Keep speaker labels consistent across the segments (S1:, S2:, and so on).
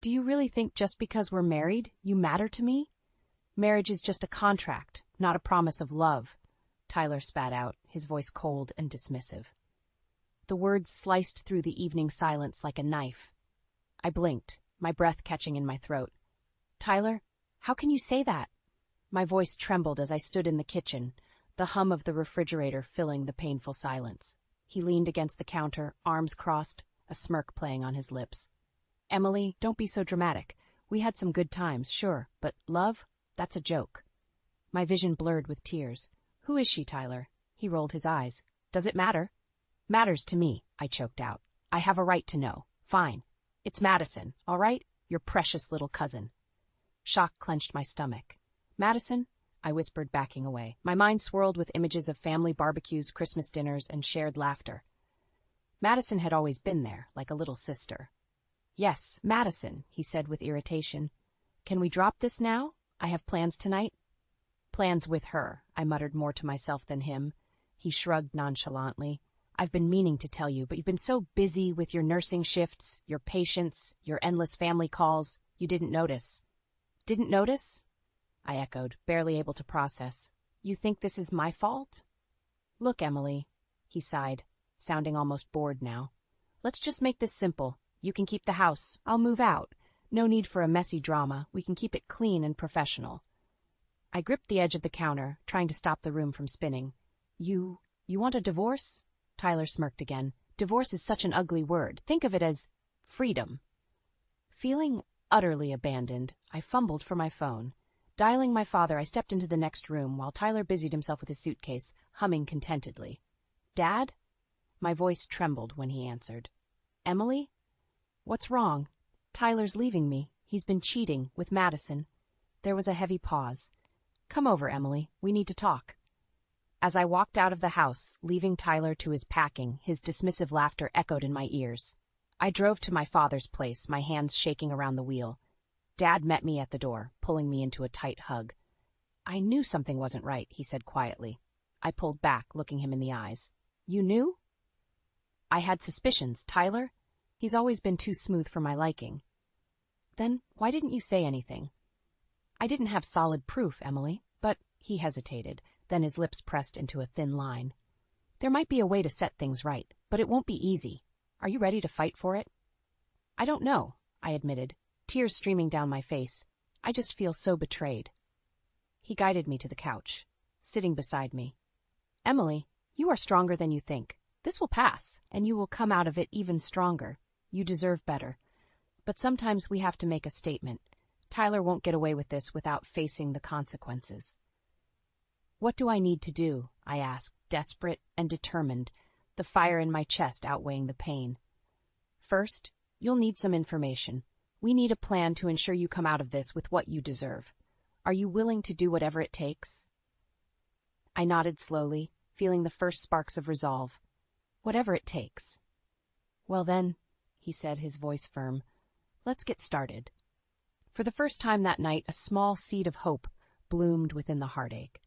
S1: Do you really think just because we're married, you matter to me? Marriage is just a contract, not a promise of love, Tyler spat out, his voice cold and dismissive. The words sliced through the evening silence like a knife. I blinked, my breath catching in my throat. Tyler, how can you say that? My voice trembled as I stood in the kitchen, the hum of the refrigerator filling the painful silence. He leaned against the counter, arms crossed, a smirk playing on his lips. Emily, don't be so dramatic. We had some good times, sure, but love? That's a joke. My vision blurred with tears. Who is she, Tyler? He rolled his eyes. Does it matter? Matters to me, I choked out. I have a right to know. Fine. It's Madison, all right? Your precious little cousin. Shock clenched my stomach. Madison? I whispered, backing away. My mind swirled with images of family barbecues, Christmas dinners, and shared laughter. Madison had always been there, like a little sister. Yes, Madison, he said with irritation. Can we drop this now? I have plans tonight. Plans with her, I muttered more to myself than him. He shrugged nonchalantly. I've been meaning to tell you, but you've been so busy with your nursing shifts, your patients, your endless family calls, you didn't notice. Didn't notice? I echoed, barely able to process. You think this is my fault? Look, Emily, he sighed, sounding almost bored now. Let's just make this simple. You can keep the house. I'll move out. No need for a messy drama. We can keep it clean and professional. I gripped the edge of the counter, trying to stop the room from spinning. You want a divorce? Tyler smirked again. Divorce is such an ugly word. Think of it as freedom. Feeling utterly abandoned, I fumbled for my phone. Dialing my father, I stepped into the next room while Tyler busied himself with his suitcase, humming contentedly. Dad? My voice trembled when he answered. Emily? What's wrong? Tyler's leaving me. He's been cheating with Madison. There was a heavy pause. Come over, Emily. We need to talk. As I walked out of the house, leaving Tyler to his packing, his dismissive laughter echoed in my ears. I drove to my father's place, my hands shaking around the wheel. Dad met me at the door, pulling me into a tight hug. I knew something wasn't right, he said quietly. I pulled back, looking him in the eyes. You knew? I had suspicions, Tyler. He's always been too smooth for my liking. Then why didn't you say anything? I didn't have solid proof, Emily, but he hesitated, then his lips pressed into a thin line. There might be a way to set things right, but it won't be easy. Are you ready to fight for it? I don't know, I admitted, tears streaming down my face. I just feel so betrayed. He guided me to the couch, sitting beside me. Emily, you are stronger than you think. This will pass, and you will come out of it even stronger. You deserve better. But sometimes we have to make a statement. Tyler won't get away with this without facing the consequences. What do I need to do? I asked, desperate and determined, the fire in my chest outweighing the pain. First, you'll need some information. We need a plan to ensure you come out of this with what you deserve. Are you willing to do whatever it takes? I nodded slowly, feeling the first sparks of resolve. Whatever it takes. Well then, he said, his voice firm, let's get started. For the first time that night, a small seed of hope bloomed within the heartache.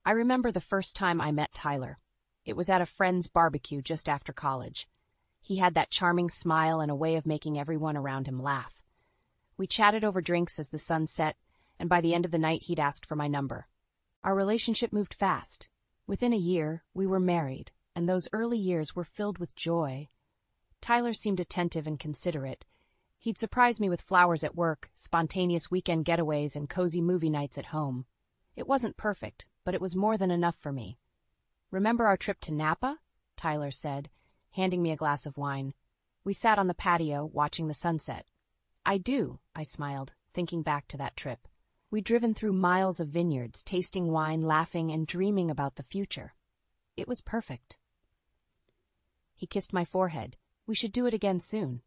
S1: I remember the first time I met Tyler. It was at a friend's barbecue just after college. He had that charming smile and a way of making everyone around him laugh. We chatted over drinks as the sun set, and by the end of the night he'd asked for my number. Our relationship moved fast. Within a year, we were married, and those early years were filled with joy. Tyler seemed attentive and considerate. He'd surprise me with flowers at work, spontaneous weekend getaways, and cozy movie nights at home. It wasn't perfect, but it was more than enough for me. Remember our trip to Napa? Tyler said, handing me a glass of wine. We sat on the patio, watching the sunset. I do, I smiled, thinking back to that trip. We'd driven through miles of vineyards, tasting wine, laughing, and dreaming about the future. It was perfect. He kissed my forehead. We should do it again soon.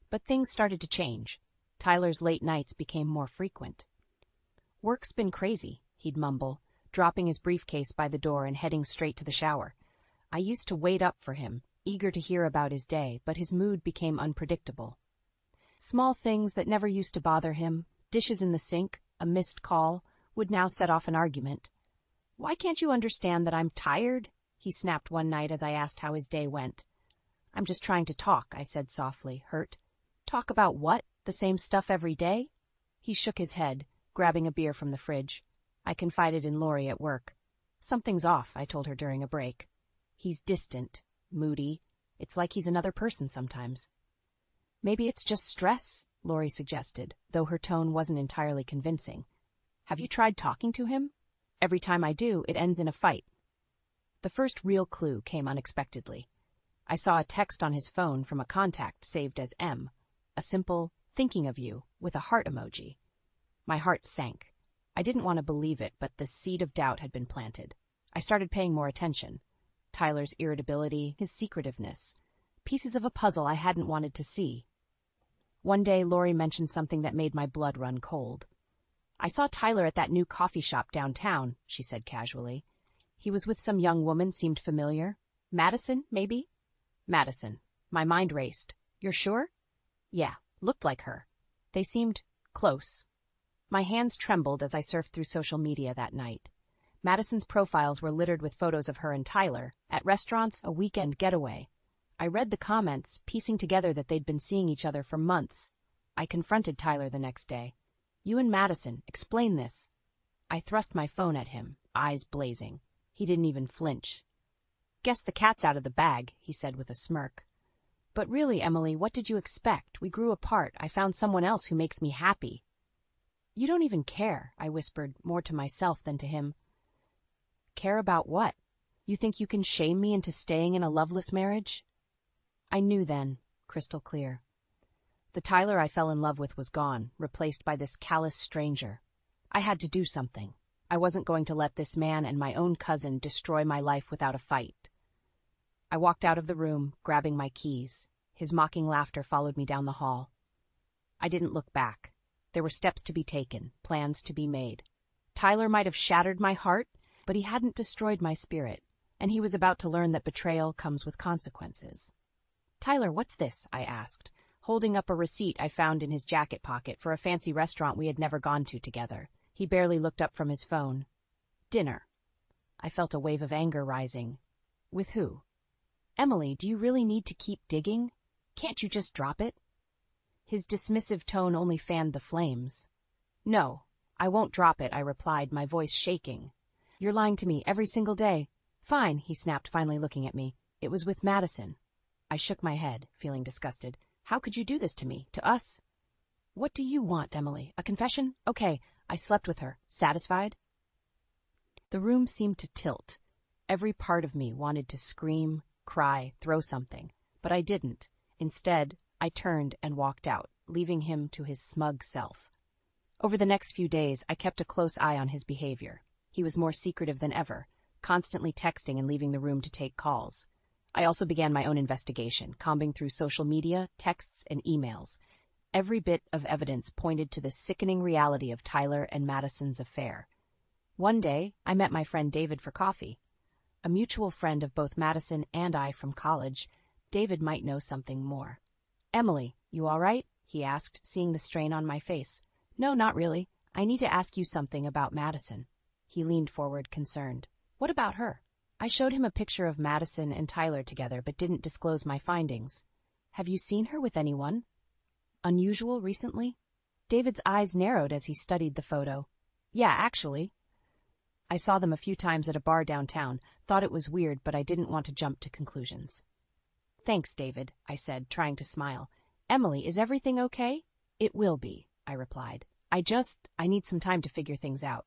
S1: But things started to change. Tyler's late nights became more frequent. Work's been crazy, he'd mumble, dropping his briefcase by the door and heading straight to the shower. I used to wait up for him, eager to hear about his day, but his mood became unpredictable. Small things that never used to bother him, dishes in the sink, a missed call, would now set off an argument. Why can't you understand that I'm tired? He snapped one night as I asked how his day went. I'm just trying to talk, I said softly, hurt. Talk about what? The same stuff every day? He shook his head, grabbing a beer from the fridge. I confided in Lori at work. Something's off, I told her during a break. He's distant, moody. It's like he's another person sometimes. Maybe it's just stress, Lori suggested, though her tone wasn't entirely convincing. Have you tried talking to him? Every time I do, it ends in a fight. The first real clue came unexpectedly. I saw a text on his phone from a contact saved as M, a simple, thinking of you, with a heart emoji. My heart sank. I didn't want to believe it, but the seed of doubt had been planted. I started paying more attention. Tyler's irritability, his secretiveness, pieces of a puzzle I hadn't wanted to see. One day, Lori mentioned something that made my blood run cold. I saw Tyler at that new coffee shop downtown, she said casually. He was with some young woman, seemed familiar. Madison, maybe? Madison. My mind raced. You're sure? Yeah, looked like her. They seemed close. My hands trembled as I surfed through social media that night. Madison's profiles were littered with photos of her and Tyler, at restaurants, a weekend getaway. I read the comments, piecing together that they'd been seeing each other for months. I confronted Tyler the next day. You and Madison, explain this. I thrust my phone at him, eyes blazing. He didn't even flinch. Guess the cat's out of the bag, he said with a smirk. But really, Emily, what did you expect? We grew apart. I found someone else who makes me happy. You don't even care, I whispered, more to myself than to him. Care about what? You think you can shame me into staying in a loveless marriage? I knew then, crystal clear. The Tyler I fell in love with was gone, replaced by this callous stranger. I had to do something. I wasn't going to let this man and my own cousin destroy my life without a fight. I walked out of the room, grabbing my keys. His mocking laughter followed me down the hall. I didn't look back. There were steps to be taken, plans to be made. Tyler might have shattered my heart, but he hadn't destroyed my spirit, and he was about to learn that betrayal comes with consequences. Tyler, what's this? I asked, holding up a receipt I found in his jacket pocket for a fancy restaurant we had never gone to together. He barely looked up from his phone. Dinner. I felt a wave of anger rising. With who? Emily, do you really need to keep digging? Can't you just drop it? His dismissive tone only fanned the flames. No, I won't drop it, I replied, my voice shaking. You're lying to me every single day. Fine, he snapped, finally looking at me. It was with Madison. I shook my head, feeling disgusted. How could you do this to me, to us? What do you want, Emily? A confession? Okay, I slept with her. Satisfied? The room seemed to tilt. Every part of me wanted to scream, cry, throw something, but I didn't. Instead, I turned and walked out, leaving him to his smug self. Over the next few days, I kept a close eye on his behavior. He was more secretive than ever, constantly texting and leaving the room to take calls. I also began my own investigation, combing through social media, texts, and emails. Every bit of evidence pointed to the sickening reality of Tyler and Madison's affair. One day, I met my friend David for coffee. A mutual friend of both Madison and I from college, David might know something more. Emily, you all right? He asked, seeing the strain on my face. No, not really. I need to ask you something about Madison. He leaned forward, concerned. What about her? I showed him a picture of Madison and Tyler together, but didn't disclose my findings. Have you seen her with anyone? Unusual recently? David's eyes narrowed as he studied the photo. Yeah, actually. I saw them a few times at a bar downtown, thought it was weird, but I didn't want to jump to conclusions. Thanks, David, I said, trying to smile. Emily, is everything okay? It will be, I replied. I need some time to figure things out.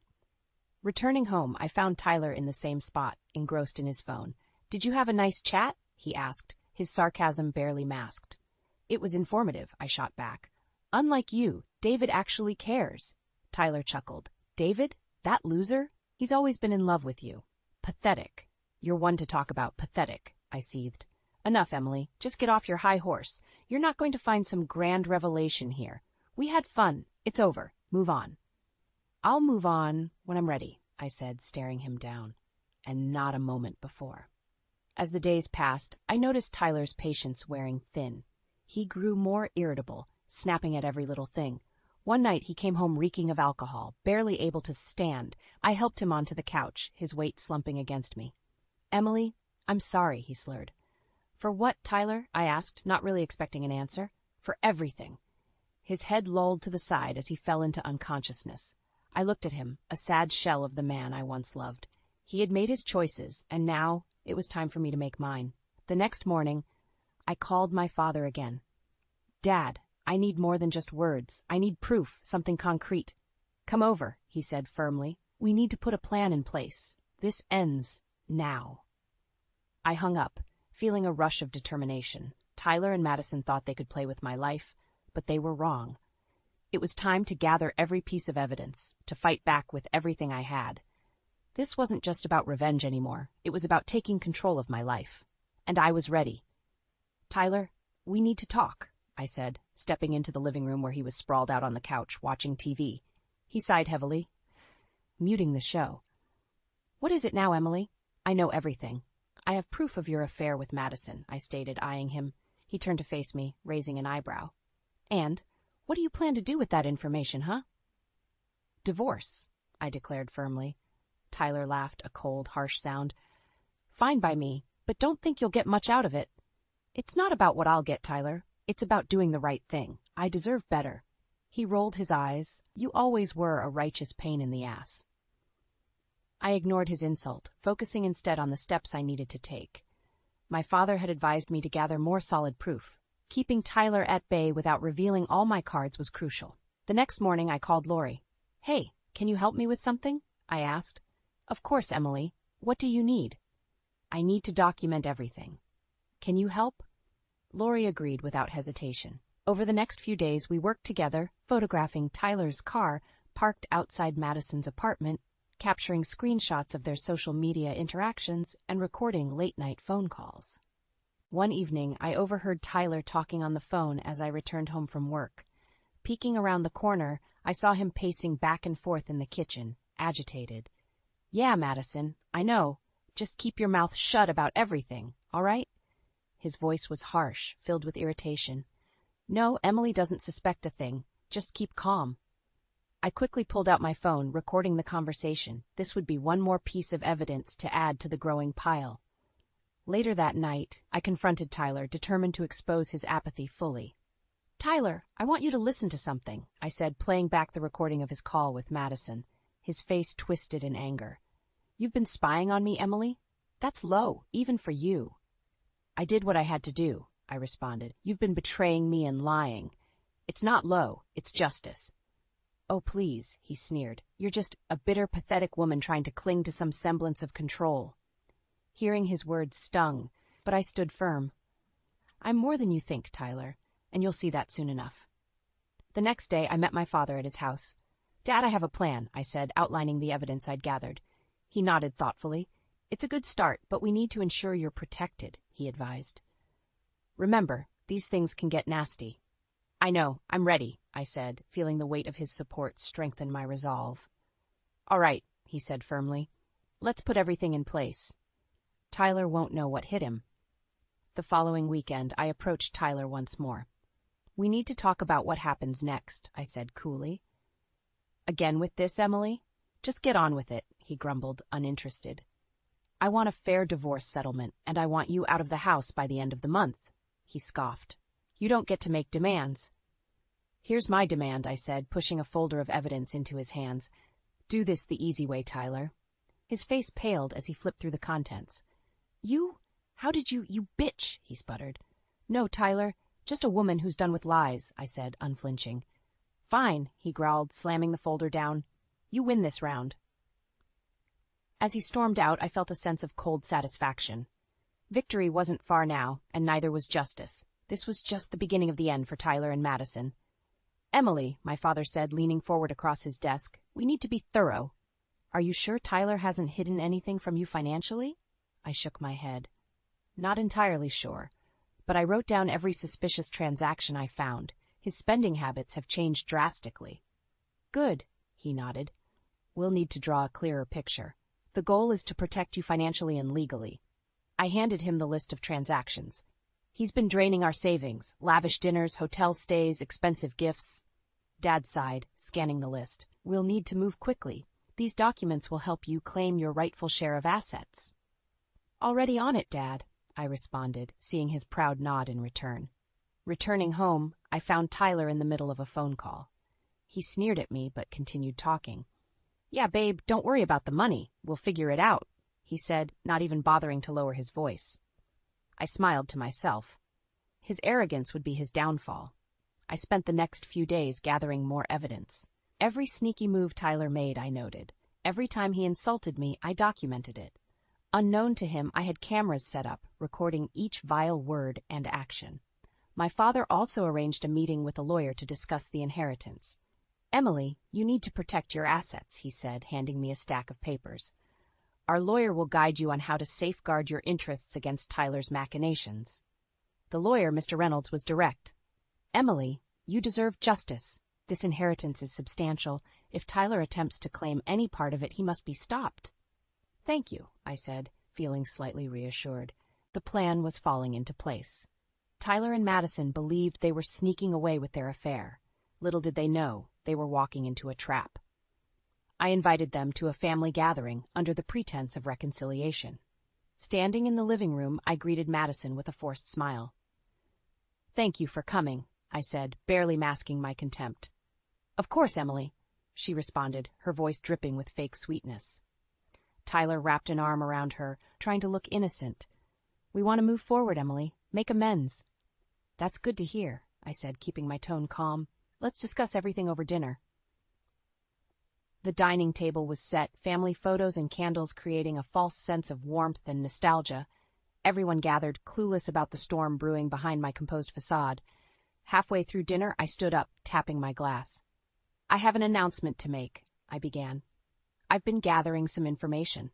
S1: Returning home, I found Tyler in the same spot, engrossed in his phone. Did you have a nice chat? He asked, his sarcasm barely masked. It was informative, I shot back. Unlike you, David actually cares. Tyler chuckled. David? That loser? He's always been in love with you. Pathetic. You're one to talk about pathetic, I seethed. Enough, Emily. Just get off your high horse. You're not going to find some grand revelation here. We had fun. It's over. Move on. I'll move on when I'm ready, I said, staring him down, and not a moment before. As the days passed, I noticed Tyler's patience wearing thin. He grew more irritable, snapping at every little thing. One night he came home reeking of alcohol, barely able to stand. I helped him onto the couch, his weight slumping against me. Emily, I'm sorry, he slurred. For what, Tyler? I asked, not really expecting an answer. For everything. His head lolled to the side as he fell into unconsciousness. I looked at him, a sad shell of the man I once loved. He had made his choices, and now it was time for me to make mine. The next morning, I called my father again. "Dad, I need more than just words. I need proof, something concrete." "Come over," he said firmly. "We need to put a plan in place. This ends now." I hung up, feeling a rush of determination. Tyler and Madison thought they could play with my life, but they were wrong. It was time to gather every piece of evidence, to fight back with everything I had. This wasn't just about revenge anymore. It was about taking control of my life. And I was ready. "Tyler, we need to talk," I said, stepping into the living room where he was sprawled out on the couch, watching TV. He sighed heavily, muting the show. "What is it now, Emily?" "I know everything. I have proof of your affair with Madison," I stated, eyeing him. He turned to face me, raising an eyebrow. "And what do you plan to do with that information, huh?" "Divorce," I declared firmly. Tyler laughed, a cold, harsh sound. "Fine by me, but don't think you'll get much out of it." "It's not about what I'll get, Tyler. It's about doing the right thing. I deserve better." He rolled his eyes. "You always were a righteous pain in the ass." I ignored his insult, focusing instead on the steps I needed to take. My father had advised me to gather more solid proof. Keeping Tyler at bay without revealing all my cards was crucial. The next morning I called Lori. "Hey, can you help me with something?" I asked. "Of course, Emily. What do you need?" "I need to document everything." "Can you help?" Lori agreed without hesitation. Over the next few days we worked together, photographing Tyler's car parked outside Madison's apartment, capturing screenshots of their social media interactions, and recording late-night phone calls. One evening, I overheard Tyler talking on the phone as I returned home from work. Peeking around the corner, I saw him pacing back and forth in the kitchen, agitated. "Yeah, Madison, I know. Just keep your mouth shut about everything, all right?" His voice was harsh, filled with irritation. "No, Emily doesn't suspect a thing. Just keep calm." I quickly pulled out my phone, recording the conversation. This would be one more piece of evidence to add to the growing pile. Later that night, I confronted Tyler, determined to expose his apathy fully. "Tyler, I want you to listen to something," I said, playing back the recording of his call with Madison. His face twisted in anger. "You've been spying on me, Emily? That's low, even for you." "I did what I had to do," I responded. "You've been betraying me and lying. It's not low, it's justice." "Oh, please," he sneered. "You're just a bitter, pathetic woman trying to cling to some semblance of control." Hearing his words stung, but I stood firm. "I'm more than you think, Tyler, and you'll see that soon enough." The next day, I met my father at his house. "Dad, I have a plan," I said, outlining the evidence I'd gathered. He nodded thoughtfully. "It's a good start, but we need to ensure you're protected," he advised. "Remember, these things can get nasty." "I know, I'm ready," I said, feeling the weight of his support strengthen my resolve. "All right," he said firmly. "Let's put everything in place. Tyler won't know what hit him." The following weekend, I approached Tyler once more. "We need to talk about what happens next," I said coolly. "Again with this, Emily? Just get on with it," he grumbled, uninterested. "I want a fair divorce settlement, and I want you out of the house by the end of the month," he scoffed. "You don't get to make demands." "Here's my demand," I said, pushing a folder of evidence into his hands. "Do this the easy way, Tyler." His face paled as he flipped through the contents. How did you bitch," he sputtered. "No, Tyler, just a woman who's done with lies," I said, unflinching. "Fine," he growled, slamming the folder down. "You win this round." As he stormed out, I felt a sense of cold satisfaction. Victory wasn't far now, and neither was justice. This was just the beginning of the end for Tyler and Madison. "Emily," my father said, leaning forward across his desk, "we need to be thorough. Are you sure Tyler hasn't hidden anything from you financially?" I shook my head. "Not entirely sure, but I wrote down every suspicious transaction I found. His spending habits have changed drastically." "Good," he nodded. "We'll need to draw a clearer picture. The goal is to protect you financially and legally." I handed him the list of transactions. "He's been draining our savings, lavish dinners, hotel stays, expensive gifts." Dad sighed, scanning the list. "We'll need to move quickly. These documents will help you claim your rightful share of assets." "Already on it, Dad," I responded, seeing his proud nod in return. Returning home, I found Tyler in the middle of a phone call. He sneered at me but continued talking. "Yeah, babe, don't worry about the money. We'll figure it out," he said, not even bothering to lower his voice. I smiled to myself. His arrogance would be his downfall. I spent the next few days gathering more evidence. Every sneaky move Tyler made, I noted. Every time he insulted me, I documented it. Unknown to him, I had cameras set up, recording each vile word and action. My father also arranged a meeting with a lawyer to discuss the inheritance. "Emily, you need to protect your assets," he said, handing me a stack of papers. "Our lawyer will guide you on how to safeguard your interests against Tyler's machinations." The lawyer, Mr. Reynolds, was direct. "Emily, you deserve justice. This inheritance is substantial. If Tyler attempts to claim any part of it, he must be stopped." "Thank you," I said, feeling slightly reassured. The plan was falling into place. Tyler and Madison believed they were sneaking away with their affair. Little did they know, they were walking into a trap. I invited them to a family gathering under the pretense of reconciliation. Standing in the living room, I greeted Madison with a forced smile. "Thank you for coming," I said, barely masking my contempt. "Of course, Emily," she responded, her voice dripping with fake sweetness. Tyler wrapped an arm around her, trying to look innocent. "We want to move forward, Emily. Make amends." "That's good to hear," I said, keeping my tone calm. "Let's discuss everything over dinner." The dining table was set, family photos and candles creating a false sense of warmth and nostalgia. Everyone gathered, clueless about the storm brewing behind my composed facade. Halfway through dinner, I stood up, tapping my glass. "I have an announcement to make," I began. "I've been gathering some information.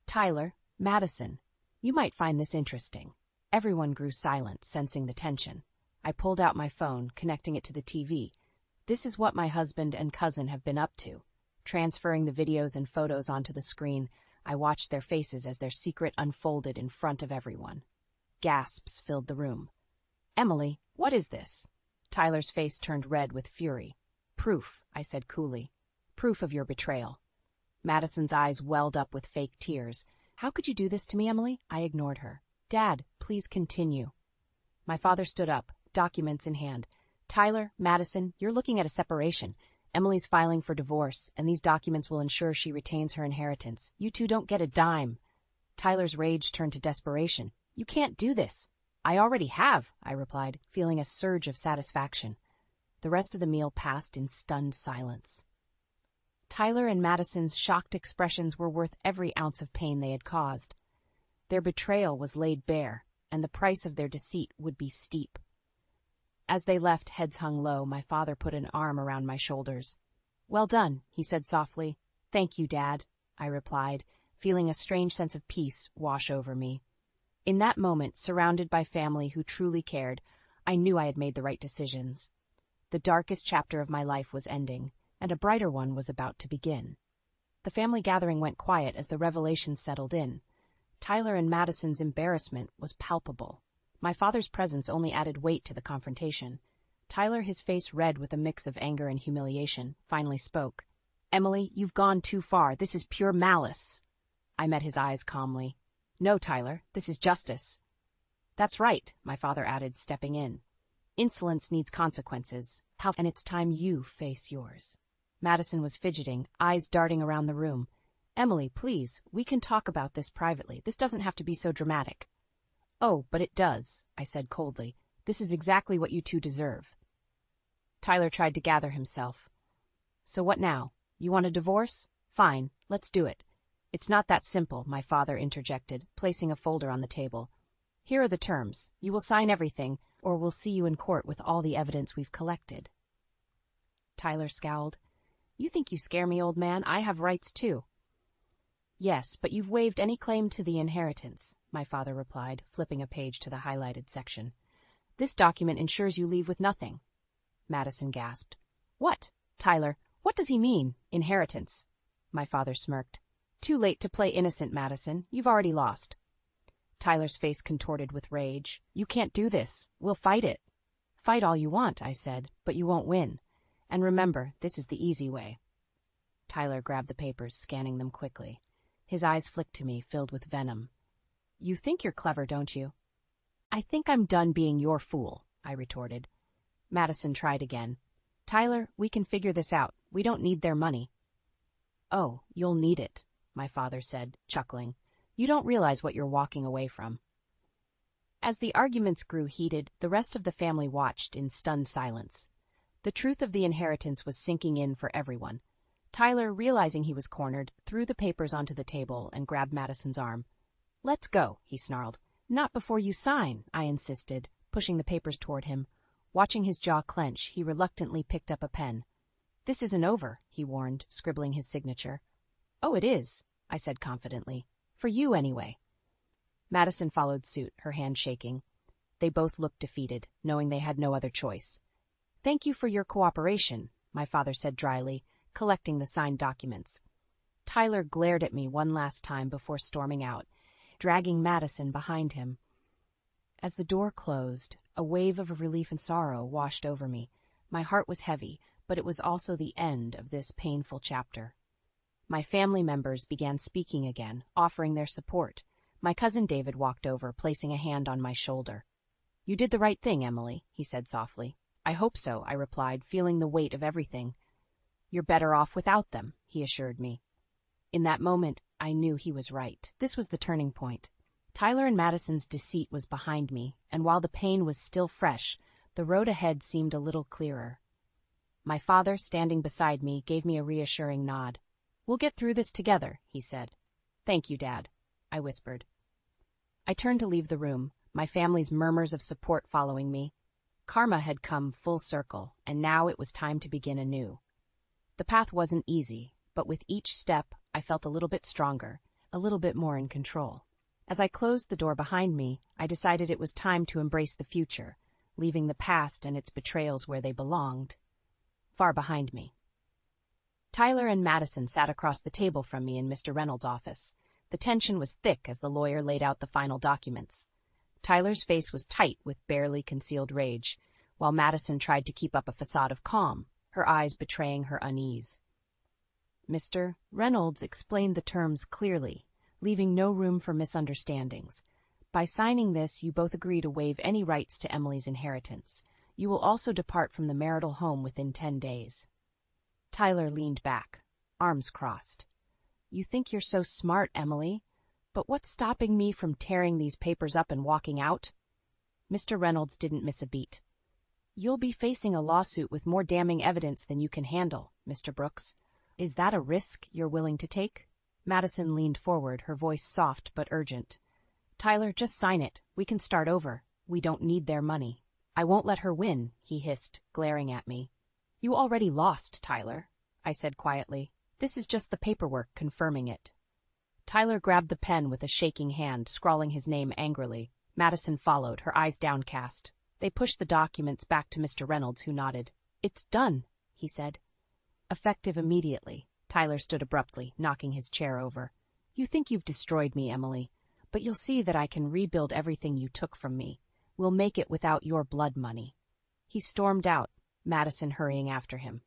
S1: Tyler, Madison, you might find this interesting." Everyone grew silent, sensing the tension. I pulled out my phone, connecting it to the TV. This is what my husband and cousin have been up to. Transferring the videos and photos onto the screen, I watched their faces as their secret unfolded in front of everyone. Gasps filled the room. "Emily, what is this?" Tyler's face turned red with fury. "Proof," I said coolly. "Proof of your betrayal." Madison's eyes welled up with fake tears. "How could you do this to me, Emily?" I ignored her. "Dad, please continue." My father stood up, documents in hand. "Tyler, Madison, you're looking at a separation. Emily's filing for divorce, and these documents will ensure she retains her inheritance. You two don't get a dime." Tyler's rage turned to desperation. "You can't do this." "I already have," I replied, feeling a surge of satisfaction. The rest of the meal passed in stunned silence. Tyler and Madison's shocked expressions were worth every ounce of pain they had caused. Their betrayal was laid bare, and the price of their deceit would be steep. As they left, heads hung low, my father put an arm around my shoulders. "Well done," he said softly. "Thank you, Dad," I replied, feeling a strange sense of peace wash over me. In that moment, surrounded by family who truly cared, I knew I had made the right decisions. The darkest chapter of my life was ending, and a brighter one was about to begin. The family gathering went quiet as the revelation settled in. Tyler and Madison's embarrassment was palpable. My father's presence only added weight to the confrontation. Tyler, his face red with a mix of anger and humiliation, finally spoke. "Emily, you've gone too far. This is pure malice." I met his eyes calmly. "No, Tyler, this is justice." "That's right," my father added, stepping in. "Insolence needs consequences, and it's time you face yours." Madison was fidgeting, eyes darting around the room. "Emily, please, we can talk about this privately. This doesn't have to be so dramatic." "Oh, but it does," I said coldly. "This is exactly what you two deserve." Tyler tried to gather himself. "So what now? You want a divorce? Fine, let's do it." "It's not that simple," my father interjected, placing a folder on the table. "Here are the terms. You will sign everything, or we'll see you in court with all the evidence we've collected." Tyler scowled. "You think you scare me, old man. I have rights too." "Yes, but you've waived any claim to the inheritance," my father replied, flipping a page to the highlighted section. "This document ensures you leave with nothing." Madison gasped. "What? Tyler, what does he mean, inheritance?" My father smirked. "Too late to play innocent, Madison. You've already lost." Tyler's face contorted with rage. "You can't do this. We'll fight it." "Fight all you want," I said, "but you won't win. And remember, this is the easy way." Tyler grabbed the papers, scanning them quickly. His eyes flicked to me, filled with venom. "You think you're clever, don't you?" "I think I'm done being your fool," I retorted. Madison tried again. Tyler, we can figure this out. We don't need their money. Oh, you'll need it, my father said, chuckling. You don't realize what you're walking away from. As the arguments grew heated, the rest of the family watched in stunned silence. The truth of the inheritance was sinking in for everyone. Tyler, realizing he was cornered, threw the papers onto the table and grabbed Madison's arm. Let's go, he snarled. Not before you sign, I insisted, pushing the papers toward him. Watching his jaw clench, he reluctantly picked up a pen. This isn't over, he warned, scribbling his signature. Oh, it is, I said confidently. For you, anyway. Madison followed suit, her hand shaking. They both looked defeated, knowing they had no other choice. Thank you for your cooperation, my father said dryly, collecting the signed documents. Tyler glared at me one last time before storming out, dragging Madison behind him. As the door closed, a wave of relief and sorrow washed over me. My heart was heavy, but it was also the end of this painful chapter. My family members began speaking again, offering their support. My cousin David walked over, placing a hand on my shoulder. You did the right thing, Emily, he said softly. I hope so, I replied, feeling the weight of everything. You're better off without them, he assured me. In that moment, I knew he was right. This was the turning point. Tyler and Madison's deceit was behind me, and while the pain was still fresh, the road ahead seemed a little clearer. My father, standing beside me, gave me a reassuring nod. We'll get through this together, he said. Thank you, Dad, I whispered. I turned to leave the room, my family's murmurs of support following me. Karma had come full circle, and now it was time to begin anew. The path wasn't easy, but with each step, I felt a little bit stronger, a little bit more in control. As I closed the door behind me, I decided it was time to embrace the future, leaving the past and its betrayals where they belonged, far behind me. Tyler and Madison sat across the table from me in Mr. Reynolds' office. The tension was thick as the lawyer laid out the final documents. Tyler's face was tight with barely concealed rage, while Madison tried to keep up a facade of calm, her eyes betraying her unease. Mr. Reynolds explained the terms clearly, leaving no room for misunderstandings. By signing this, you both agree to waive any rights to Emily's inheritance. You will also depart from the marital home within 10 days. Tyler leaned back, arms crossed. You think you're so smart, Emily, but what's stopping me from tearing these papers up and walking out? Mr. Reynolds didn't miss a beat. You'll be facing a lawsuit with more damning evidence than you can handle, Mr. Brooks. Is that a risk you're willing to take? Madison leaned forward, her voice soft but urgent. Tyler, just sign it. We can start over. We don't need their money. I won't let her win, he hissed, glaring at me. You already lost, Tyler, I said quietly. This is just the paperwork confirming it. Tyler grabbed the pen with a shaking hand, scrawling his name angrily. Madison followed, her eyes downcast. They pushed the documents back to Mr. Reynolds, who nodded. It's done, he said. Effective immediately. Tyler stood abruptly, knocking his chair over. You think you've destroyed me, Emily, but you'll see that I can rebuild everything you took from me. We'll make it without your blood money. He stormed out, Madison hurrying after him.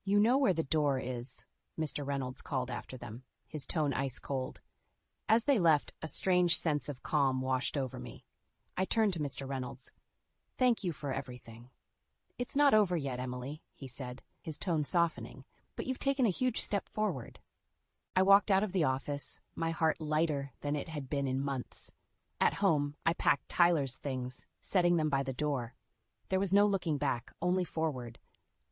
S1: You know where the door is, Mr. Reynolds called after them, his tone ice-cold. As they left, a strange sense of calm washed over me. I turned to Mr. Reynolds. Thank you for everything. It's not over yet, Emily, he said, his tone softening, but you've taken a huge step forward. I walked out of the office, my heart lighter than it had been in months. At home, I packed Tyler's things, setting them by the door. There was no looking back, only forward.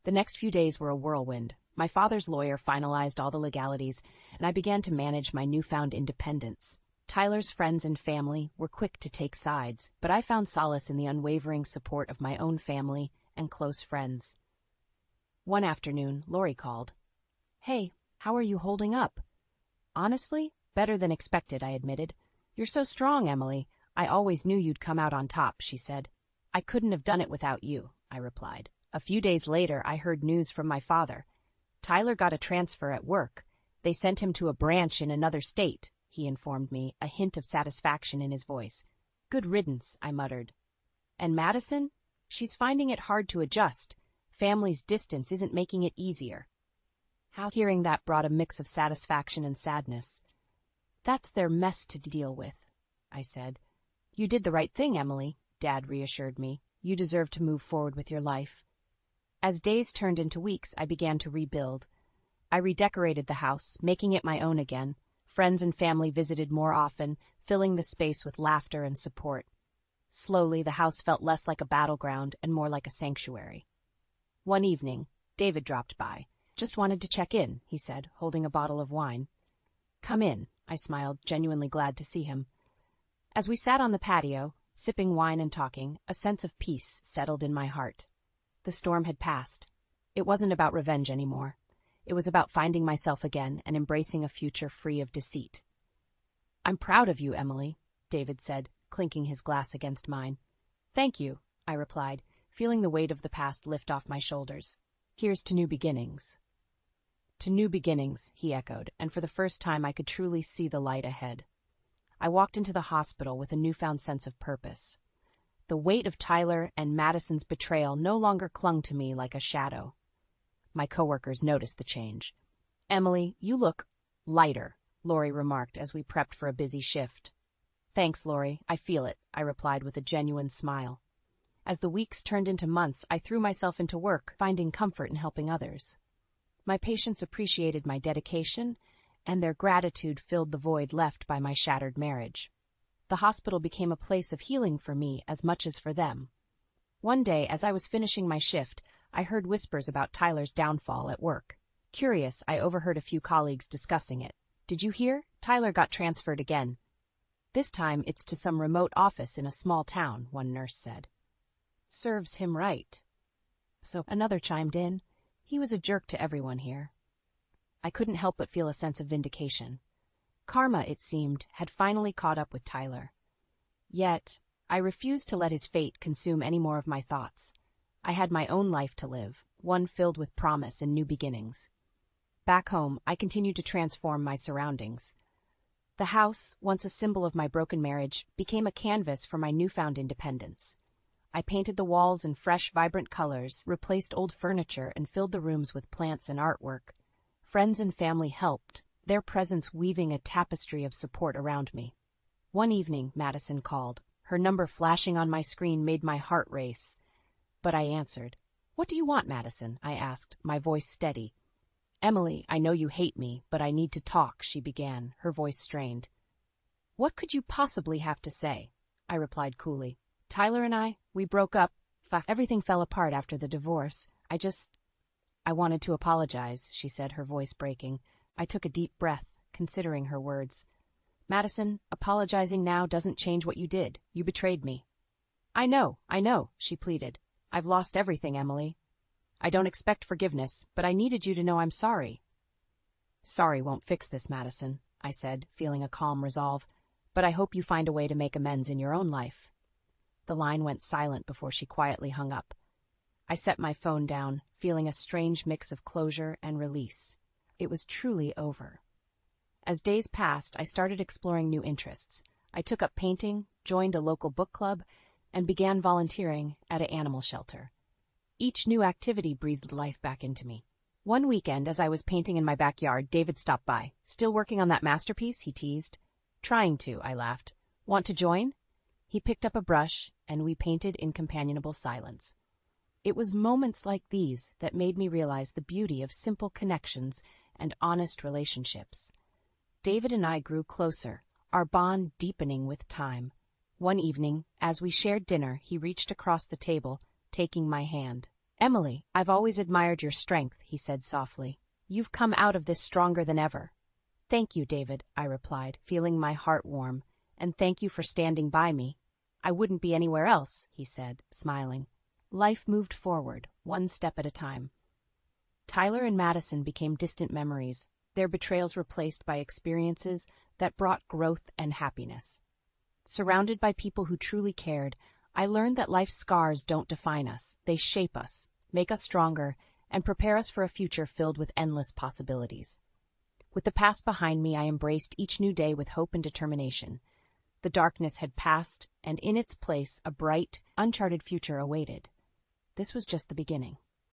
S1: The next few days were a whirlwind. My father's lawyer finalized all the legalities, and I began to manage my newfound independence. Tyler's friends and family were quick to take sides, but I found solace in the unwavering support of my own family and close friends. One afternoon, Lori called. Hey, how are you holding up? Honestly, better than expected, I admitted. You're so strong, Emily. I always knew you'd come out on top, she said. I couldn't have done it without you, I replied. A few days later, I heard news from my father. Tyler got a transfer at work. They sent him to a branch in another state, he informed me, a hint of satisfaction in his voice. Good riddance, I muttered. And Madison? She's finding it hard to adjust. Family's distance isn't making it easier. Hearing that brought a mix of satisfaction and sadness. That's their mess to deal with, I said. You did the right thing, Emily, Dad reassured me. You deserve to move forward with your life. As days turned into weeks, I began to rebuild. I redecorated the house, making it my own again. Friends and family visited more often, filling the space with laughter and support. Slowly, the house felt less like a battleground and more like a sanctuary. One evening, David dropped by. "Just wanted to check in," he said, holding a bottle of wine. "Come in," I smiled, genuinely glad to see him. As we sat on the patio, sipping wine and talking, a sense of peace settled in my heart. The storm had passed. It wasn't about revenge anymore. It was about finding myself again and embracing a future free of deceit. "I'm proud of you, Emily," David said, clinking his glass against mine. "Thank you," I replied, feeling the weight of the past lift off my shoulders. "Here's to new beginnings." "To new beginnings," he echoed, and for the first time I could truly see the light ahead. I walked into the hospital with a newfound sense of purpose. The weight of Tyler and Madison's betrayal no longer clung to me like a shadow. My coworkers noticed the change. "Emily, you look lighter," Lori remarked as we prepped for a busy shift. "Thanks, Lori, I feel it," I replied with a genuine smile. As the weeks turned into months, I threw myself into work, finding comfort in helping others. My patients appreciated my dedication, and their gratitude filled the void left by my shattered marriage. The hospital became a place of healing for me as much as for them. One day, as I was finishing my shift, I heard whispers about Tyler's downfall at work. Curious, I overheard a few colleagues discussing it. "Did you hear? Tyler got transferred again. This time it's to some remote office in a small town," one nurse said. "Serves him right." So another chimed in. "He was a jerk to everyone here." I couldn't help but feel a sense of vindication. Karma, it seemed, had finally caught up with Tyler. Yet, I refused to let his fate consume any more of my thoughts. I had my own life to live, one filled with promise and new beginnings. Back home, I continued to transform my surroundings. The house, once a symbol of my broken marriage, became a canvas for my newfound independence. I painted the walls in fresh, vibrant colors, replaced old furniture, and filled the rooms with plants and artwork. Friends and family helped, their presence weaving a tapestry of support around me. One evening, Madison called. Her number flashing on my screen made my heart race. But I answered. "What do you want, Madison?" I asked, my voice steady. "Emily, I know you hate me, but I need to talk," she began, her voice strained. "What could you possibly have to say?" I replied coolly. "Tyler and we broke up. Everything fell apart after the divorce. I wanted to apologize," she said, her voice breaking. I took a deep breath, considering her words. "Madison, apologizing now doesn't change what you did. You betrayed me." I know," she pleaded. "I've lost everything, Emily. I don't expect forgiveness, but I needed you to know I'm sorry." "Sorry won't fix this, Madison," I said, feeling a calm resolve, "but I hope you find a way to make amends in your own life." The line went silent before she quietly hung up. I set my phone down, feeling a strange mix of closure and release. It was truly over. As days passed, I started exploring new interests. I took up painting, joined a local book club, and began volunteering at an animal shelter. Each new activity breathed life back into me. One weekend, as I was painting in my backyard, David stopped by. "Still working on that masterpiece?" he teased. "Trying to," I laughed. "Want to join?" He picked up a brush, and we painted in companionable silence. It was moments like these that made me realize the beauty of simple connections and honest relationships. David and I grew closer, our bond deepening with time. One evening, as we shared dinner, he reached across the table, taking my hand. "Emily, I've always admired your strength," he said softly. "You've come out of this stronger than ever." "Thank you, David," I replied, feeling my heart warm. "And thank you for standing by me." "I wouldn't be anywhere else," he said, smiling. Life moved forward, one step at a time. Tyler and Madison became distant memories, their betrayals replaced by experiences that brought growth and happiness. Surrounded by people who truly cared, I learned that life's scars don't define us. They shape us, make us stronger, and prepare us for a future filled with endless possibilities. With the past behind me, I embraced each new day with hope and determination. The darkness had passed, and in its place, a bright, uncharted future awaited. This was just the beginning.